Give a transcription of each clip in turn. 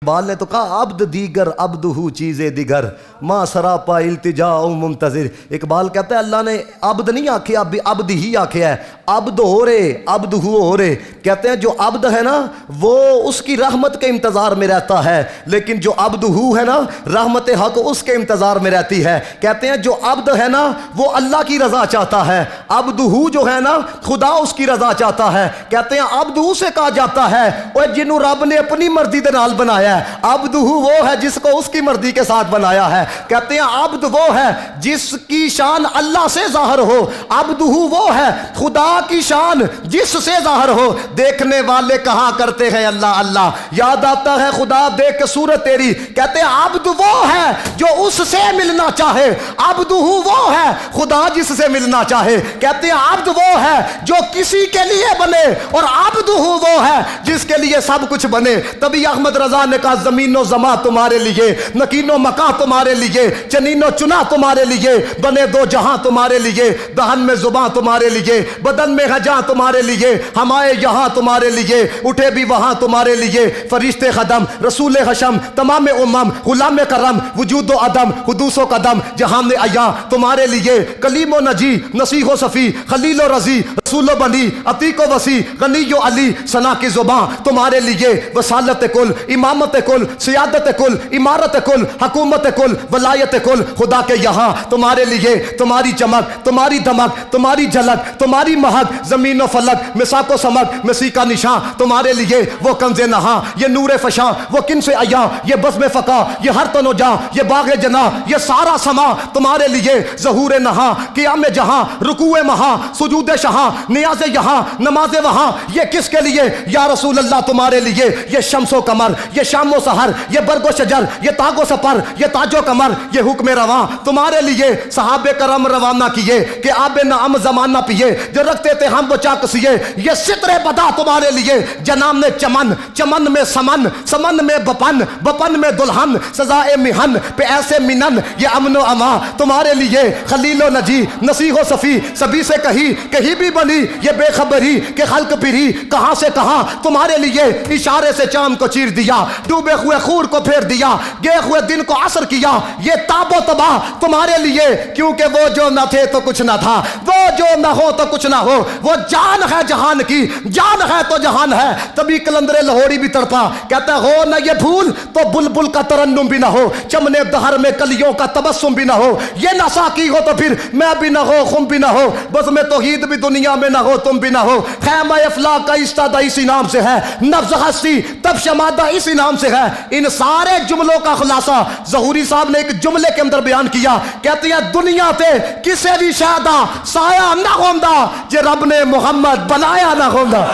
بال نے تو کہا عبد دیگر عبدہو چیزیں دیگر ماں سراپا التجاء منتظر. اقبال کہتا ہے اللہ نے عبد نہیں آکھیا، عبد ہی آکھیا ہے. عبد ہو رہے، عبد ہو رہے. کہتے ہیں جو عبد ہے نا وہ اس کی رحمت کے انتظار میں رہتا ہے، لیکن جو عبد ہو ہے نا رحمت حق اس کے انتظار میں رہتی ہے. کہتے ہیں جو عبد ہے نا وہ اللہ کی رضا چاہتا ہے، عبد ہو جو ہے نا خدا اس کی رضا چاہتا ہے. کہتے ہیں عبد ہو سے کہا جاتا ہے اور جنہوں رب نے اپنی مرضی دے نال بنایا ہے. عبد ہو وہ ہے جس کو اس کی مرضی کے ساتھ بنایا ہے. کہتے ہیں عبد وہ ہے جس کی شان اللہ سے ظاہر ہو. عبد ہو وہ ہے خدا کی شان جس سے ظاہر ہو. دیکھنے والے کہا کرتے ہیں اللہ اللہ، یاد آتا ہے خدا دیکھ کے صورت تیری. کہتے ہیں عبد وہ ہے جو اس سے ملنا چاہے. عبد ہو وہ ہے خدا جس سے ملنا چاہے. کہتے ہیں عبد وہ ہے جو کسی کے لیے بنے اور عبد ہو وہ ہے جس کے لیے سب کچھ بنے. تبھی احمد رضا نے کہا زمین و زماں تمہارے لیے، نکین و مکاں تمہارے لیے، چنین و چنا تمہارے لیے، بنے دو جہاں تمہارے لیے، دہن میں زباں تمہارے لیے، بدن میں ہے جہاں تمہارے لیے، ہم آئے یہاں تمہارے لیے، اٹھے بھی وہاں تمہارے لیے. فرشتے خدم، رسول حشم، تمام امم، غلام کرم، وجود و عدم، حدوث و قدم، جہان عیاں تمہارے لیے. کلیم و نجی، نصیح و صفی، خلیل و رضی، رسول و بنی، عتیق و وسیع، غنی و علی، ثنا کی زباں تمہارے لیے. وسالت کل، امامت کل، سیادت کل، امارت کل، حکومت کل، ولایت کل خدا کے یہاں تمہارے لیے. تمہاری چمک، تمہاری دمک، تمہاری جھلک، تمہاری مہک، زمین و فلک، مساک و سمک، مسی کا نشاں تمہارے لیے. وہ کنز نہاں، یہ نور فشاں، وہ کنس عیاں، یہ بزم فقا، یہ ہر تن و جاں، یہ باغ جناں، یہ سارا سما تمہارے لیے. ظہور نہاں، قیام جہاں، رکوع مہاں، سجود شہاں، نیاز یہاں، نماز وہاں، یہ کس کے لیے یا رسول اللہ تمہارے لیے. یہ شمس و قمر، یہ شام و سحر، یہ برگ و شجر، یہ تاگ و سپر، یہ تاج و کمر، یہ حکم رواں تمہارے لیے. صحابہ کرم روانہ کیے کہ آب نعم زمانہ پیے، جو رکھتے تھے ہم وہ چاک سیے. یہ ستر بدا تمہارے لیے. جنام نے چمن، چمن میں سمن، سمن میں بپن، بپن میں دلہن، سزائے مہن پہ ایسے منن، یہ امن و امان تمہارے لیے. خلیل و نجی، نصیح و صفی، سبھی سے کہیں کہیں بھی بنی یہ بے خبری کہ خلق پھری کہاں سے کہاں تمہارے لیے. اشارے سے چاند کو چیر دیا، ڈوبے ہوئے خور کو پھیر دیا، گئے ہوئے دن کو عصر کیا. یہ تاب و تباہ تمہارے لیے، کیونکہ وہ جو نہ تھے تو کچھ نہ تھا، وہ جو نہ ہو تو کچھ نہ ہو. وہ جان ہے جہان کی، جان ہے تو جہان ہے. تبھی کلندر لاہوری بھی تڑپا، کہتا ہو نہ یہ بھول تو بلبل کا ترنم بھی نہ ہو، چمنے دہر میں کلیوں کا تبسم بھی نہ ہو. یہ نہ ساقی ہو تو پھر میں بھی نہ ہو، خم بھی نہ ہو، بس میں توحید بھی دنیا میں نہ ہو، تم بھی نہ ہو. خیمہ افلاک کا استادہ اسی نام سے ہے، نفس ہستی تب شمادہ اسی نام سے ہے. ان سارے جملوں کا خلاصہ ظہوری صاحب نے ایک جملے کے اندر بیان کیا. کہتے ہیں دنیا تے کسے بھی شہدہ سایہ نہ ہوندا جے رب نے محمد بنایا نہ ہوندا.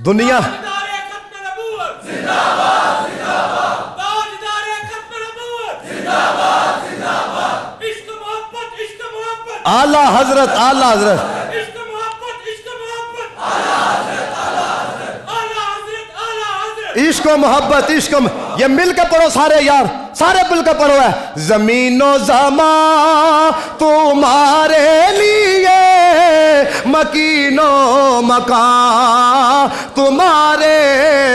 دنیا اعلی حضرت، اعلی حضرت، عشق و محبت، عشق یہ مل کے پڑھو سارے یار، سارے مل کے پڑھو. ہے زمین و زمان تمہارے لیے، مکین و مکان تمہارے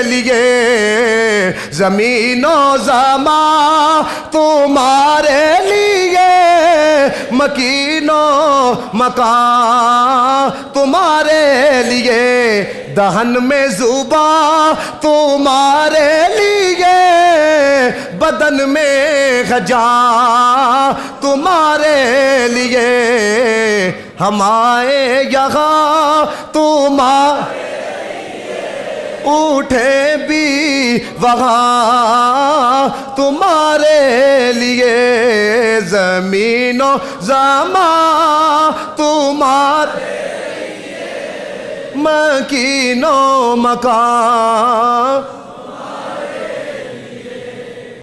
لیے، زمین و زمان تمہارے لیے، مکین و مکان تمہارے لیے، دہن میں زباں تمہارے لیے، بدن میں جان تمہارے لیے. ہم آئے یہاں تمہارے اٹھے بھی وہاں تمہارے لیے. زمین و زمان تمہارے لیے، مکین و مکان